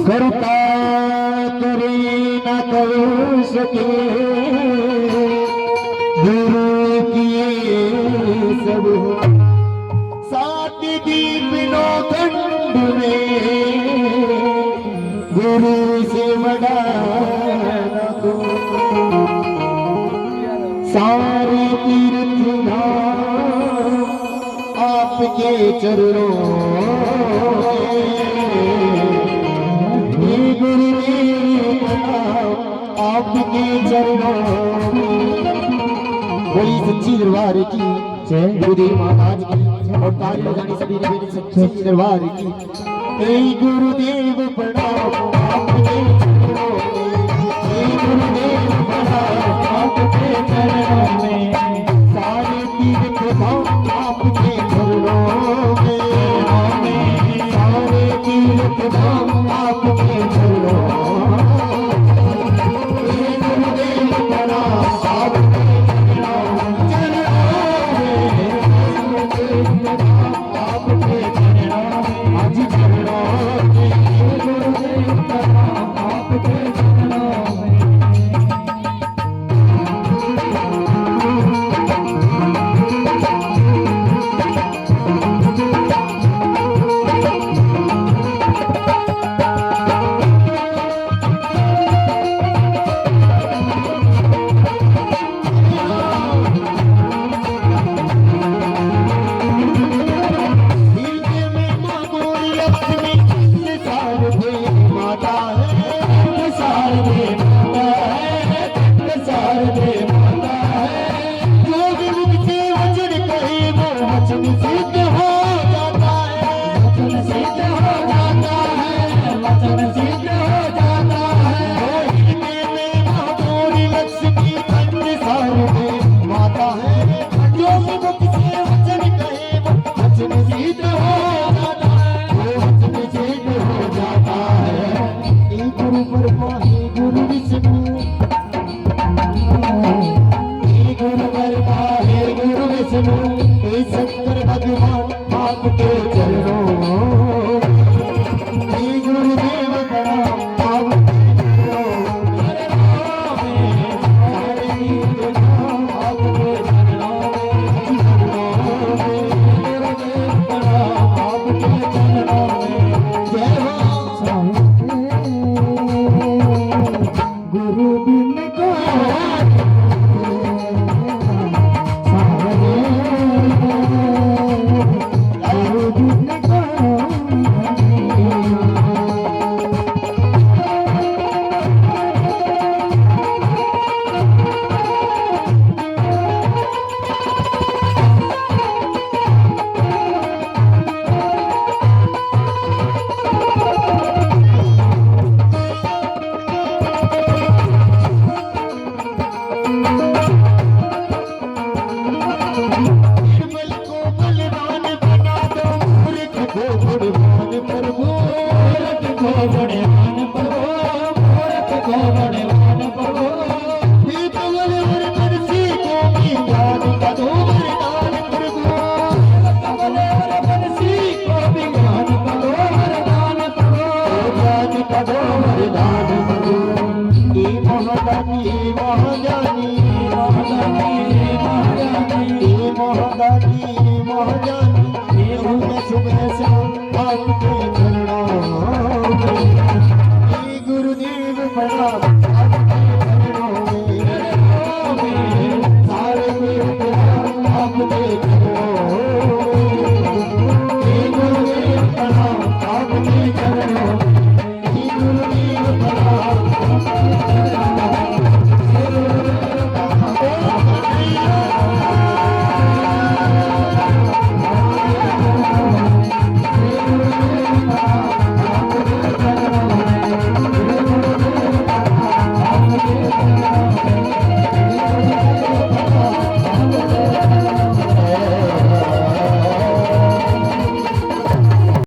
करता करे न कर सके गुरु किए सब सात दीप नो खंड में गुरु से बड़ा न को सारे तीर्थ धाम आपके चरणों आपके चरणों बोली सच्ची दरबार की जय गुरुदेव महाराज की और ताली बजानी सभी ने मेरी सच्ची दरबार की हे गुरुदेव प्रणाम आपके चरणों में हे गुरुदेव प्रणाम आपके चरणों में सारे तीर्थ धाम आपके चरणों में सारे तीर्थ धाम आपके चरणों शंकर भगवान आपके चरणों गुरुदेव प्रणाम गुरुदेव प्रणाम।